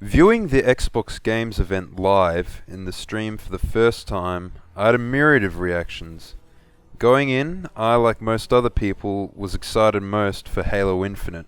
Viewing the Xbox Games event live in the stream for the first time, I had a myriad of reactions. Going in, I, like most other people, was excited most for Halo Infinite.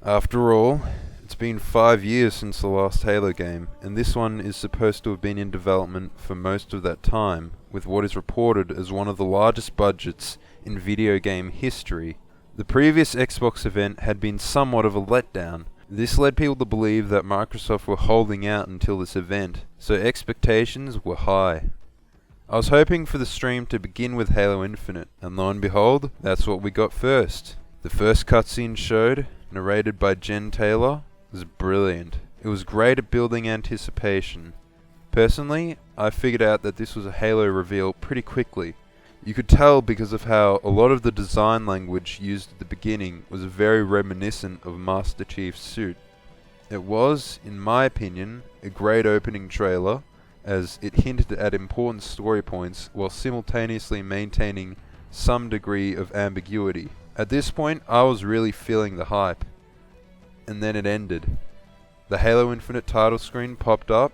After all, it's been 5 years since the last Halo game, and this one is supposed to have been in development for most of that time, with what is reported as one of the largest budgets in video game history. The previous Xbox event had been somewhat of a letdown. This led people to believe that Microsoft were holding out until this event, so expectations were high. I was hoping for the stream to begin with Halo Infinite, and lo and behold, that's what we got first. The first cutscene showed, narrated by Jen Taylor, was brilliant. It was great at building anticipation. Personally, I figured out that this was a Halo reveal pretty quickly. You could tell because of how a lot of the design language used at the beginning was very reminiscent of Master Chief's suit. It was, in my opinion, a great opening trailer, as it hinted at important story points while simultaneously maintaining some degree of ambiguity. At this point, I was really feeling the hype. And then it ended. The Halo Infinite title screen popped up,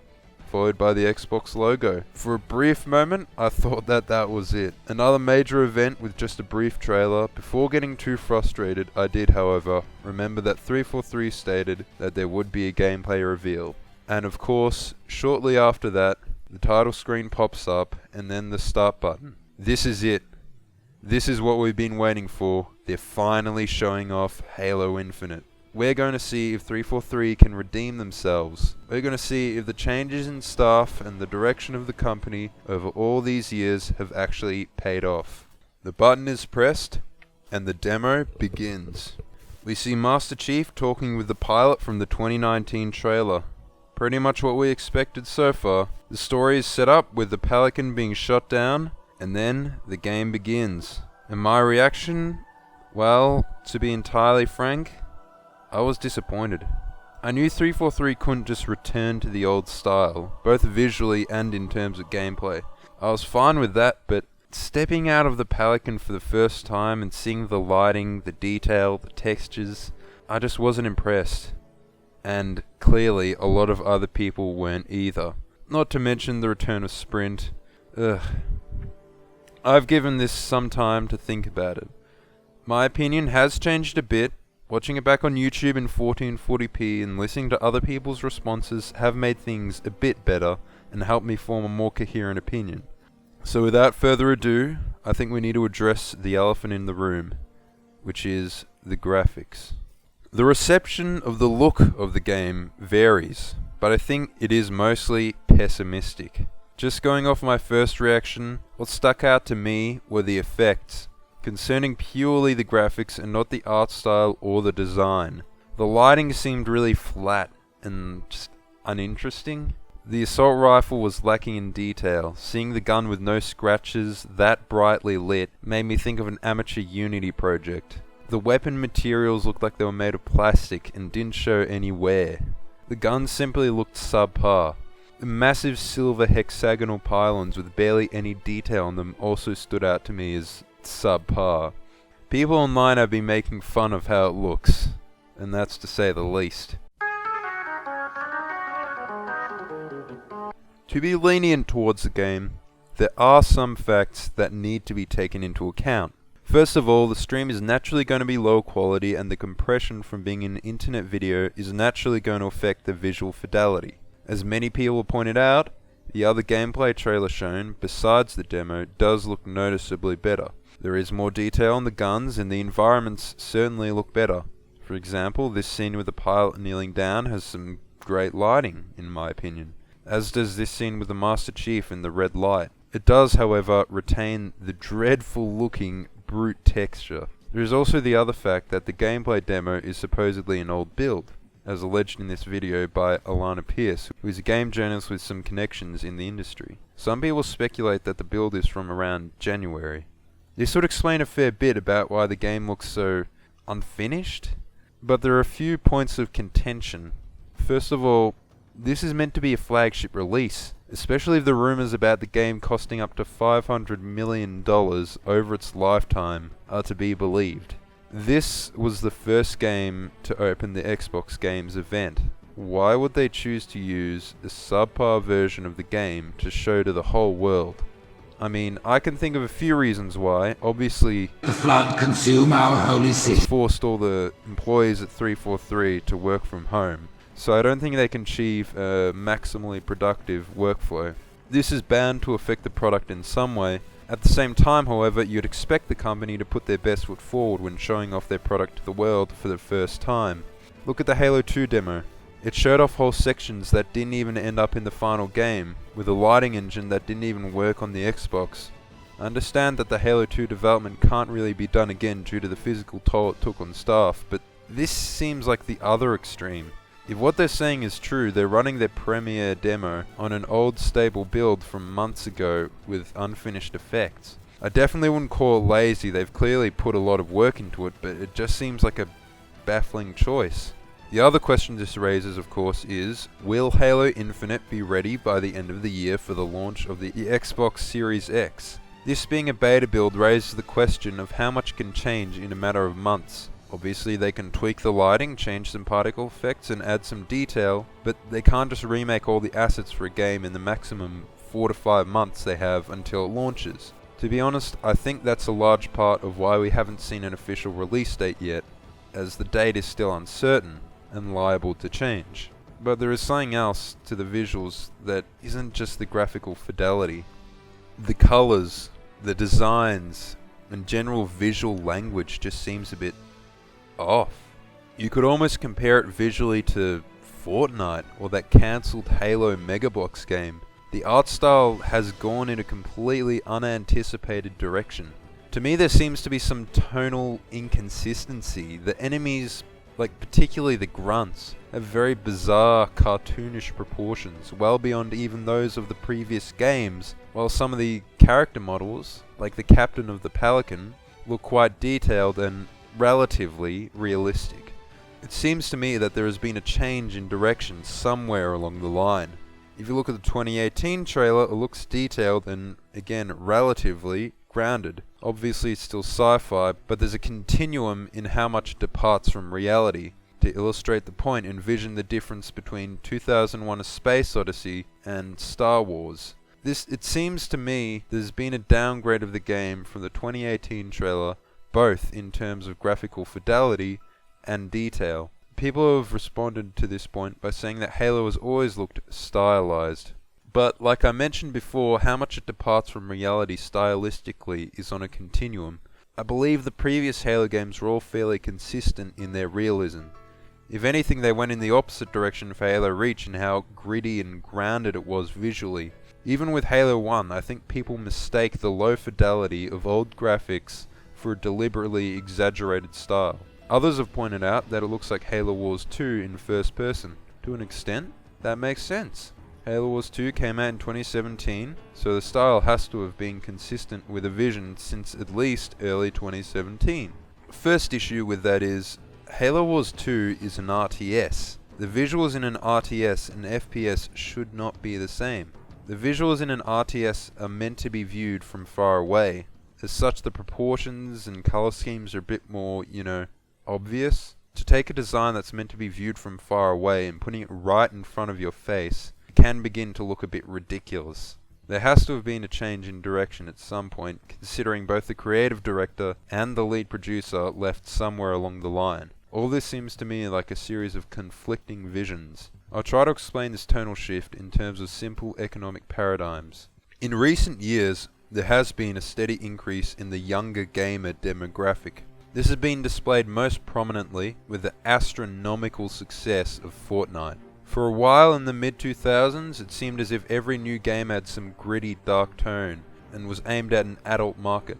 followed by the Xbox logo. For a brief moment, I thought that was it. Another major event with just a brief trailer. Before getting too frustrated, I did, however, remember that 343 stated that there would be a gameplay reveal. And of course, shortly after that, the title screen pops up, and then the start button. This is it. This is what we've been waiting for. They're finally showing off Halo Infinite. We're going to see if 343 can redeem themselves. We're going to see if the changes in staff and the direction of the company over all these years have actually paid off. The button is pressed, and the demo begins. We see Master Chief talking with the pilot from the 2019 trailer. Pretty much what we expected so far. The story is set up with the Pelican being shot down, and then the game begins. And my reaction? Well, to be entirely frank, I was disappointed. I knew 343 couldn't just return to the old style, both visually and in terms of gameplay. I was fine with that, but stepping out of the Pelican for the first time and seeing the lighting, the detail, the textures, I just wasn't impressed. And clearly a lot of other people weren't either. Not to mention the return of Sprint. I've given this some time to think about it. My opinion has changed a bit. Watching it back on YouTube in 1440p and listening to other people's responses have made things a bit better and helped me form a more coherent opinion. So without further ado, I think we need to address the elephant in the room, which is the graphics. The reception of the look of the game varies, but I think it is mostly pessimistic. Just going off my first reaction, what stuck out to me were the effects. Concerning purely the graphics and not the art style or the design. The lighting seemed really flat and just uninteresting. The assault rifle was lacking in detail. Seeing the gun with no scratches that brightly lit made me think of an amateur Unity project. The weapon materials looked like they were made of plastic and didn't show any wear. The guns simply looked subpar. The massive silver hexagonal pylons with barely any detail on them also stood out to me as subpar. People online have been making fun of how it looks, and that's to say the least. To be lenient towards the game, there are some facts that need to be taken into account. First of all, the stream is naturally going to be low quality, and the compression from being an internet video is naturally going to affect the visual fidelity. As many people pointed out, the other gameplay trailer shown, besides the demo, does look noticeably better. There is more detail on the guns, and the environments certainly look better. For example, this scene with the pilot kneeling down has some great lighting, in my opinion, as does this scene with the Master Chief in the red light. It does, however, retain the dreadful looking brute texture. There is also the other fact that the gameplay demo is supposedly an old build, as alleged in this video by Alana Pierce, who is a game journalist with some connections in the industry. Some people speculate that the build is from around January. This would explain a fair bit about why the game looks so unfinished, but there are a few points of contention. First of all, this is meant to be a flagship release, especially if the rumors about the game costing up to $500 million over its lifetime are to be believed. This was the first game to open the Xbox Games event. why would they choose to use a subpar version of the game to show to the whole world? I mean, I can think of a few reasons why. Obviously, the flood consume our holy city. Forced all the employees at 343 to work from home, so I don't think they can achieve a maximally productive workflow. This is bound to affect the product in some way. At the same time, however, you'd expect the company to put their best foot forward when showing off their product to the world for the first time. Look at the Halo 2 demo. It showed off whole sections that didn't even end up in the final game, with a lighting engine that didn't even work on the Xbox. I understand that the Halo 2 development can't really be done again due to the physical toll it took on staff, but this seems like the other extreme. If what they're saying is true, they're running their premiere demo on an old stable build from months ago with unfinished effects. I definitely wouldn't call it lazy, they've clearly put a lot of work into it, but it just seems like a baffling choice. The other question this raises, of course, is, will Halo Infinite be ready by the end of the year for the launch of the Xbox Series X? This being a beta build raises the question of how much can change in a matter of months. Obviously they can tweak the lighting, change some particle effects and add some detail, but they can't just remake all the assets for a game in the maximum 4 to 5 months they have until it launches. To be honest, I think that's a large part of why we haven't seen an official release date yet, as the date is still uncertain and liable to change. But there is something else to the visuals that isn't just the graphical fidelity. The colours, the designs, and general visual language just seems a bit off. You could almost compare it visually to Fortnite or that cancelled Halo Megabox game. The art style has gone in a completely unanticipated direction. To me there seems to be some tonal inconsistency. The enemies, like particularly the grunts, have very bizarre cartoonish proportions, well beyond even those of the previous games, while some of the character models, like the captain of the Pelican, look quite detailed and relatively realistic. It seems to me that there has been a change in direction somewhere along the line. If you look at the 2018 trailer, it looks detailed and, again, relatively grounded. Obviously it's still sci-fi, but there's a continuum in how much it departs from reality. To illustrate the point, envision the difference between 2001: A Space Odyssey and Star Wars. It seems to me there's been a downgrade of the game from the 2018 trailer, both in terms of graphical fidelity and detail. People have responded to this point by saying that Halo has always looked stylized. But, like I mentioned before, how much it departs from reality stylistically is on a continuum. I believe the previous Halo games were all fairly consistent in their realism. If anything, they went in the opposite direction for Halo Reach in how gritty and grounded it was visually. Even with Halo 1, I think people mistake the low fidelity of old graphics for a deliberately exaggerated style. Others have pointed out that it looks like Halo Wars 2 in first person. To an extent, that makes sense. Halo Wars 2 came out in 2017, so the style has to have been consistent with a vision since at least early 2017. First issue with that is, Halo Wars 2 is an RTS. The visuals in an RTS and FPS should not be the same. The visuals in an RTS are meant to be viewed from far away. As such, the proportions and color schemes are a bit more, obvious. To take a design that's meant to be viewed from far away and putting it right in front of your face can begin to look a bit ridiculous. There has to have been a change in direction at some point, considering both the creative director and the lead producer left somewhere along the line. All this seems to me like a series of conflicting visions. I'll try to explain this tonal shift in terms of simple economic paradigms. In recent years, there has been a steady increase in the younger gamer demographic. This has been displayed most prominently with the astronomical success of Fortnite. For a while in the mid-2000s, it seemed as if every new game had some gritty, dark tone and was aimed at an adult market.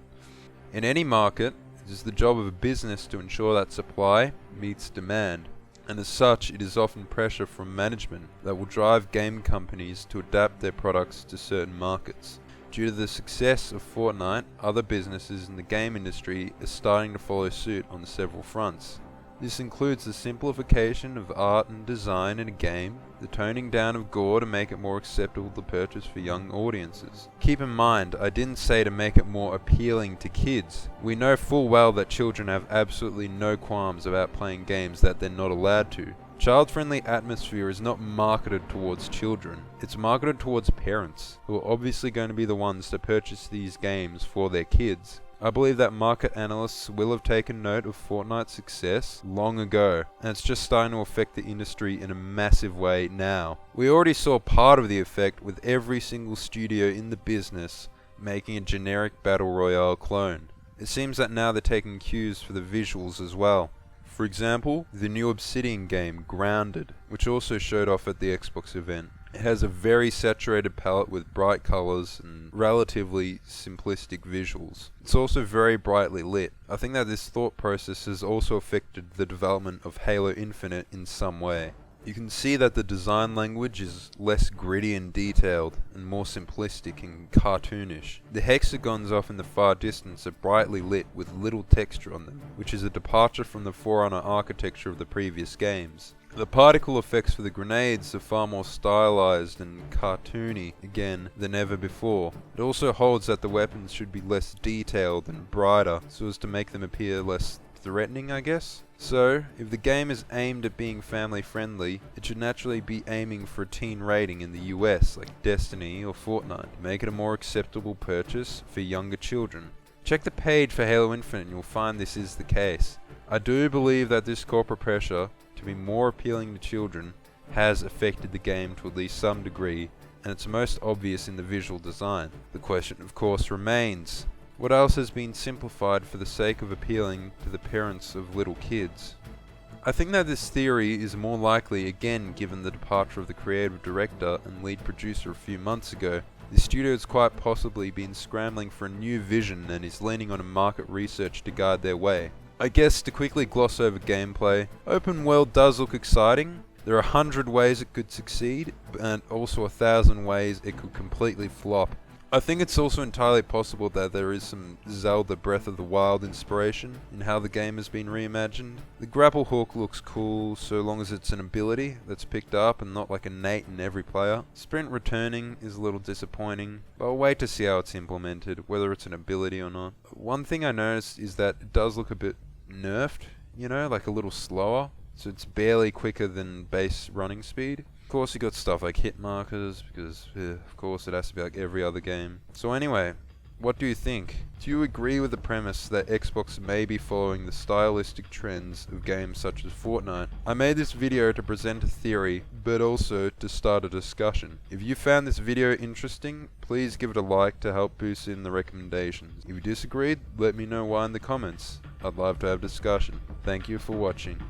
In any market, it is the job of a business to ensure that supply meets demand, and as such, it is often pressure from management that will drive game companies to adapt their products to certain markets. Due to the success of Fortnite, other businesses in the game industry are starting to follow suit on several fronts. This includes the simplification of art and design in a game, the toning down of gore to make it more acceptable to purchase for young audiences. Keep in mind, I didn't say to make it more appealing to kids. We know full well that children have absolutely no qualms about playing games that they're not allowed to. Child-friendly atmosphere is not marketed towards children, it's marketed towards parents, who are obviously going to be the ones to purchase these games for their kids. I believe that market analysts will have taken note of Fortnite's success long ago, and it's just starting to affect the industry in a massive way now. We already saw part of the effect with every single studio in the business making a generic battle royale clone. It seems that now they're taking cues for the visuals as well. For example, the new Obsidian game, Grounded, which also showed off at the Xbox event. It has a very saturated palette with bright colors and relatively simplistic visuals. It's also very brightly lit. I think that this thought process has also affected the development of Halo Infinite in some way. You can see that the design language is less gritty and detailed, and more simplistic and cartoonish. The hexagons off in the far distance are brightly lit with little texture on them, which is a departure from the Forerunner architecture of the previous games. The particle effects for the grenades are far more stylized and cartoony again than ever before. It also holds that the weapons should be less detailed and brighter, so as to make them appear less threatening, I guess. So, if the game is aimed at being family friendly, it should naturally be aiming for a teen rating in the US, like Destiny or Fortnite, to make it a more acceptable purchase for younger children. Check the page for Halo Infinite and you'll find this is the case. I do believe that this corporate pressure to be more appealing to children has affected the game to at least some degree, and it's most obvious in the visual design. The question of course remains, what else has been simplified for the sake of appealing to the parents of little kids? I think that this theory is more likely again given the departure of the creative director and lead producer a few months ago. The studio has quite possibly been scrambling for a new vision and is leaning on a market research to guide their way. I guess to quickly gloss over gameplay, open world does look exciting. There are 100 ways it could succeed, and also 1,000 ways it could completely flop. I think it's also entirely possible that there is some Zelda Breath of the Wild inspiration in how the game has been reimagined. The grapple hook looks cool so long as it's an ability that's picked up and not like innate in every player. Sprint returning is a little disappointing, but I'll wait to see how it's implemented, whether it's an ability or not. One thing I noticed is that it does look a bit nerfed, like a little slower, so it's barely quicker than base running speed. Of course you got stuff like hit markers, because of course it has to be like every other game. So anyway, what do you think? Do you agree with the premise that Xbox may be following the stylistic trends of games such as Fortnite? I made this video to present a theory, but also to start a discussion. If you found this video interesting, please give it a like to help boost in the recommendations. If you disagreed, let me know why in the comments. I'd love to have discussion. Thank you for watching.